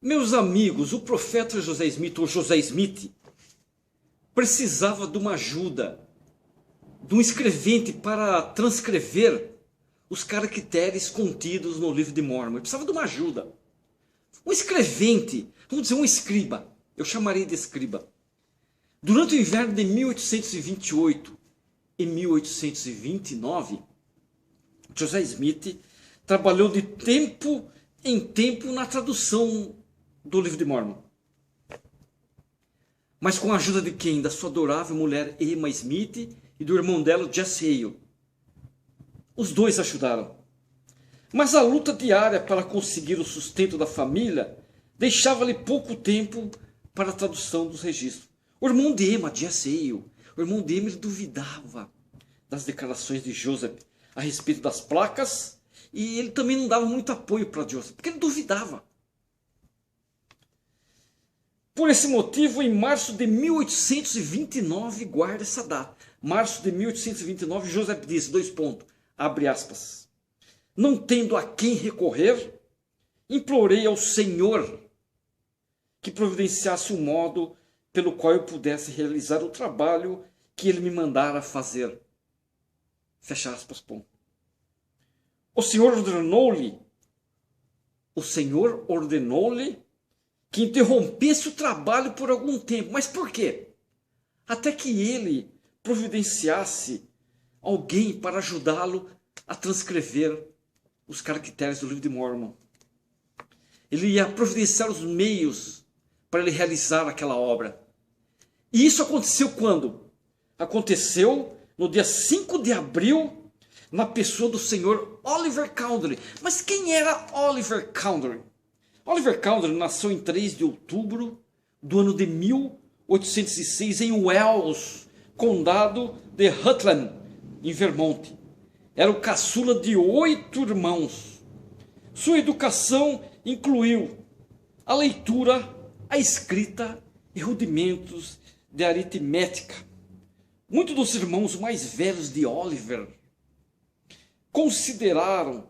Meus amigos, o profeta José Smith, ou José Smith, precisava de uma ajuda, de um escrevente para transcrever os caracteres contidos no livro de Mórmon. Ele precisava de uma ajuda. Um escrevente, vamos dizer um escriba, eu chamaria de escriba. Durante o inverno de 1828 e 1829, José Smith trabalhou de tempo em tempo na tradução do livro de Mórmon. Mas com a ajuda de quem? Da sua adorável mulher Emma Smith e do irmão dela, Jesse Hale. Os dois ajudaram. Mas a luta diária para conseguir o sustento da família deixava-lhe pouco tempo para a tradução dos registros. O irmão de Emma, Jesse Hale, o irmão de Emma, ele duvidava das declarações de Joseph a respeito das placas, e ele também não dava muito apoio para Joseph, porque ele duvidava. Por esse motivo, em março de 1829, guarda essa data, março de 1829, Joseph diz, abre aspas, não tendo a quem recorrer, implorei ao Senhor que providenciasse um modo pelo qual eu pudesse realizar o trabalho que ele me mandara fazer. Fecha aspas, ponto. O Senhor ordenou-lhe que interrompesse o trabalho por algum tempo. Mas por quê? Até que ele providenciasse alguém para ajudá-lo a transcrever os caracteres do livro de Mórmon. Ele ia providenciar os meios para ele realizar aquela obra. E isso aconteceu quando? Aconteceu no dia 5 de abril, na pessoa do senhor Oliver Cowdery. Mas quem era Oliver Cowdery? Oliver Cowdery nasceu em 3 de outubro do ano de 1806 em Wells, condado de Rutland, em Vermont. Era o caçula de 8 irmãos. Sua educação incluiu a leitura, a escrita e rudimentos de aritmética. Muitos dos irmãos mais velhos de Oliver consideraram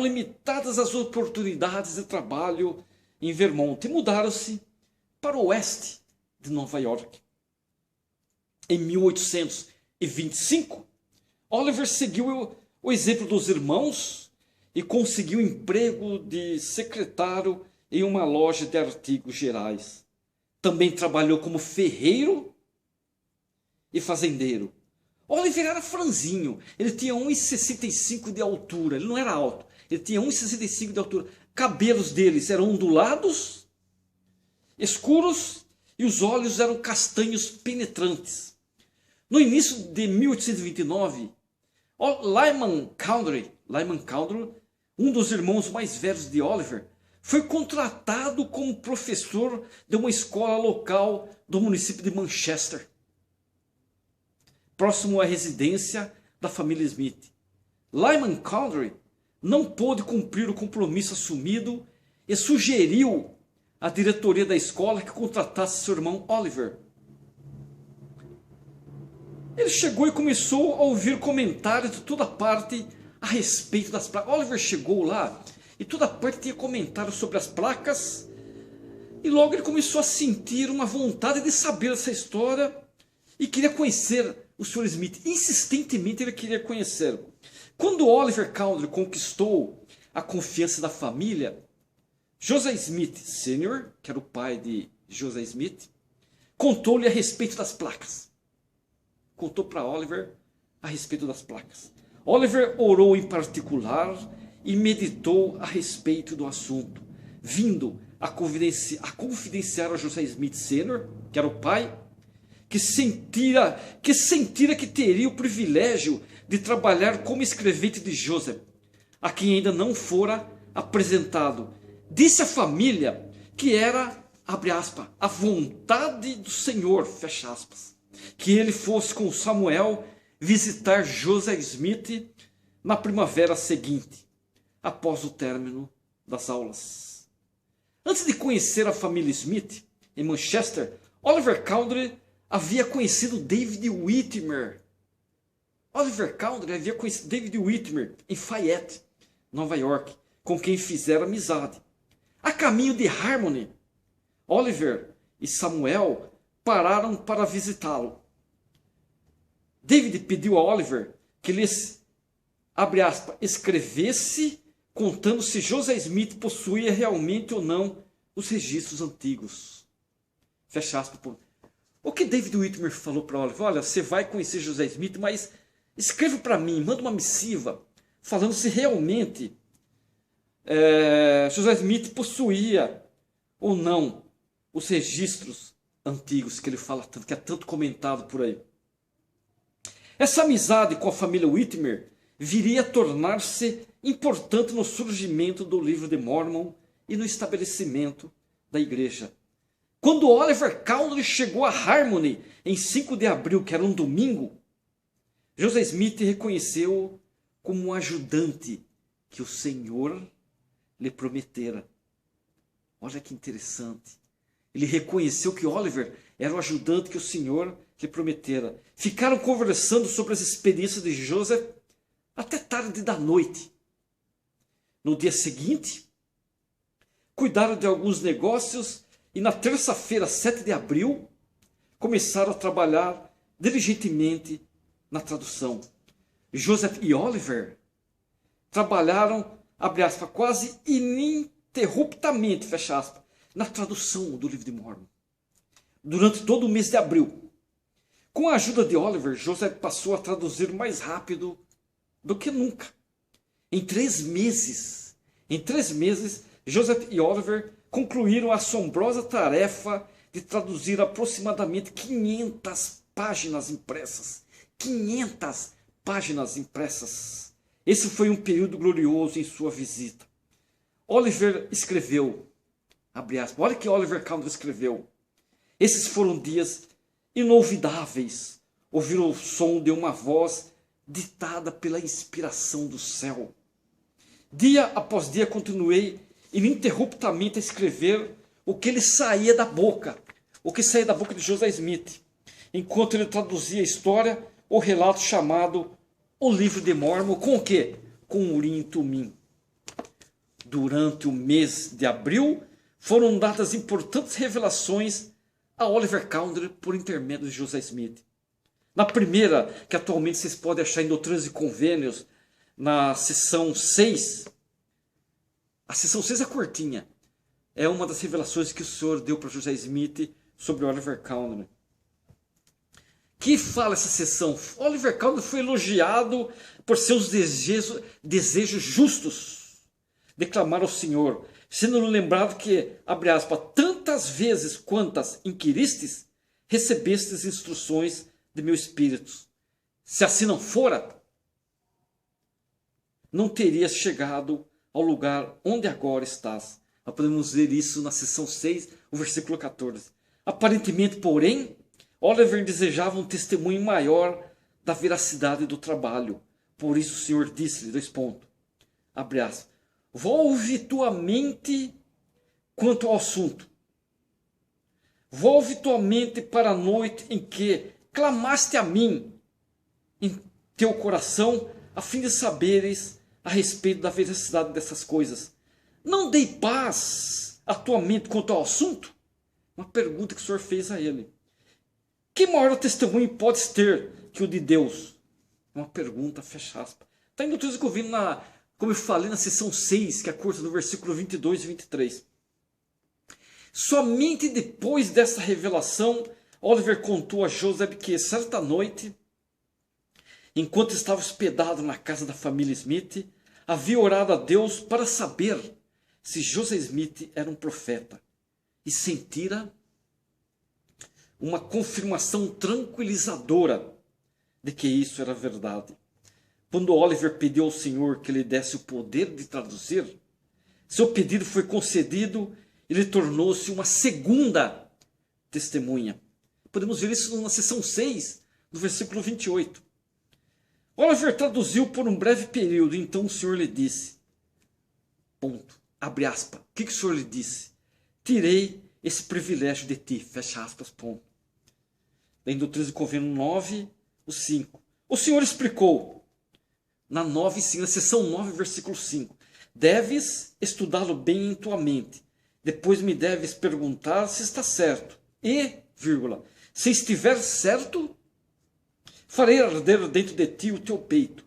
limitadas as oportunidades de trabalho em Vermont e mudaram-se para o oeste de Nova York. Em 1825, Oliver seguiu o exemplo dos irmãos e conseguiu emprego de secretário em uma loja de artigos gerais. Também trabalhou como ferreiro e fazendeiro. Oliver era franzinho, ele tinha 1,65 de altura, ele não era alto, ele tinha 1,65 de altura. Cabelos deles eram ondulados, escuros, e os olhos eram castanhos penetrantes. No início de 1829, Lyman Cowdery, um dos irmãos mais velhos de Oliver, foi contratado como professor de uma escola local do município de Manchester, próximo à residência da família Smith. Lyman Cowdery não pôde cumprir o compromisso assumido e sugeriu à diretoria da escola que contratasse seu irmão Oliver. Ele chegou e começou a ouvir comentários de toda parte a respeito das placas. Oliver chegou lá e toda parte tinha comentários sobre as placas, e logo ele começou a sentir uma vontade de saber essa história e queria conhecer o Sr. Smith. Insistentemente ele queria conhecer. Quando Oliver Cowdery conquistou a confiança da família, José Smith Sr., que era o pai de José Smith, contou-lhe a respeito das placas. Contou para Oliver a respeito das placas. Oliver orou em particular e meditou a respeito do assunto, vindo a confidenciar a José Smith Sr., que era o pai, que sentira que teria o privilégio de trabalhar como escrevente de Joseph, a quem ainda não fora apresentado. Disse à família que era, abre aspas, a vontade do Senhor, fecha aspas, que ele fosse com Samuel visitar José Smith na primavera seguinte, após o término das aulas. Antes de conhecer a família Smith em Manchester, Oliver Cowdery havia conhecido David Whitmer. Oliver Cowdery havia conhecido David Whitmer em Fayette, Nova York, com quem fizera amizade. A caminho de Harmony, Oliver e Samuel pararam para visitá-lo. David pediu a Oliver que lhes, abre aspas, escrevesse contando se José Smith possuía realmente ou não os registros antigos. Fecha aspas. O que David Whitmer falou para Oliver? Olha, você vai conhecer José Smith, mas escreva para mim, manda uma missiva falando se realmente José Smith possuía ou não os registros antigos que ele fala tanto, que é tanto comentado por aí. Essa amizade com a família Whitmer viria a tornar-se importante no surgimento do livro de Mormon e no estabelecimento da igreja. Quando Oliver Cowdery chegou a Harmony em 5 de abril, que era um domingo, José Smith reconheceu-o como um ajudante que o Senhor lhe prometera. Olha que interessante. Ele reconheceu que Oliver era o ajudante que o Senhor lhe prometera. Ficaram conversando sobre as experiências de Joseph até tarde da noite. No dia seguinte, cuidaram de alguns negócios e na terça-feira, 7 de abril, começaram a trabalhar diligentemente na tradução. Joseph e Oliver trabalharam, abre aspas, quase ininterruptamente, fecha aspas, na tradução do livro de Mormon, durante todo o mês de abril. Com a ajuda de Oliver, Joseph passou a traduzir mais rápido do que nunca. Em 3 meses, Joseph e Oliver concluíram a assombrosa tarefa de traduzir aproximadamente 500 páginas impressas. 500 páginas impressas. Esse foi um período glorioso em sua visita. Oliver escreveu, abre aspas, olha que Oliver Cowdery escreveu. Esses foram dias inolvidáveis. Ouvir o som de uma voz ditada pela inspiração do céu. Dia após dia continuei ininterruptamente a escrever o que lhe saía da boca, de José Smith, enquanto ele traduzia a história, o relato chamado O Livro de Mormon, com o quê? Com Urim e Tumim. Durante o mês de abril, foram dadas importantes revelações a Oliver Cowdery por intermédio de José Smith. Na primeira, que atualmente vocês podem achar em Doutrinas e Convênios, na seção 6, a seção 6 é curtinha, é uma das revelações que o Senhor deu para José Smith sobre Oliver Cowdery. Que fala essa seção? Oliver Cowdery foi elogiado por seus desejos justos de clamar ao Senhor, sendo lembrado que, abre aspas, tantas vezes quantas inquiristes, recebestes instruções de meu espírito. Se assim não fora, não terias chegado ao lugar onde agora estás. Nós podemos ver isso na seção 6, o versículo 14. Aparentemente, porém, Oliver desejava um testemunho maior da veracidade do trabalho. Por isso o Senhor disse-lhe, 2 pontos, abre aspas, volve tua mente quanto ao assunto. Volve tua mente para a noite em que clamaste a mim em teu coração, a fim de saberes a respeito da veracidade dessas coisas. Não dei paz à tua mente quanto ao assunto? Uma pergunta que o Senhor fez a ele. Que maior testemunho podes ter que o de Deus? Uma pergunta, fecha aspas. Está em Doutrinas e Convênios, como eu falei, na seção 6, que é curta, do versículo 22 e 23. Somente depois dessa revelação, Oliver contou a Joseph que, certa noite, enquanto estava hospedado na casa da família Smith, havia orado a Deus para saber se José Smith era um profeta e sentira uma confirmação tranquilizadora de que isso era verdade. Quando Oliver pediu ao Senhor que lhe desse o poder de traduzir, seu pedido foi concedido e ele tornou-se uma segunda testemunha. Podemos ver isso na seção 6, no versículo 28. Oliver traduziu por um breve período, então o Senhor lhe disse, ponto, abre aspas, o que o Senhor lhe disse? Tirei esse privilégio de ti, fecha aspas, ponto. Em Doutrinas e Convênios 9, o 5. O Senhor explicou, na 9, sim, na seção 9, versículo 5. Deves estudá-lo bem em tua mente. Depois me deves perguntar se está certo. E, vírgula, se estiver certo, farei arder dentro de ti o teu peito.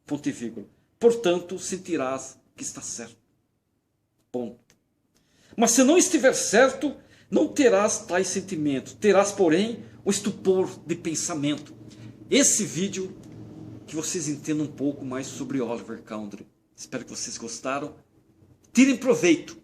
Ponto e vírgula. Portanto, sentirás que está certo. Ponto. Mas se não estiver certo, não terás tais sentimentos. Terás, porém, o estupor de pensamento. Esse vídeo, que vocês entendam um pouco mais sobre Oliver Cowdery. Espero que vocês gostaram. Tirem proveito.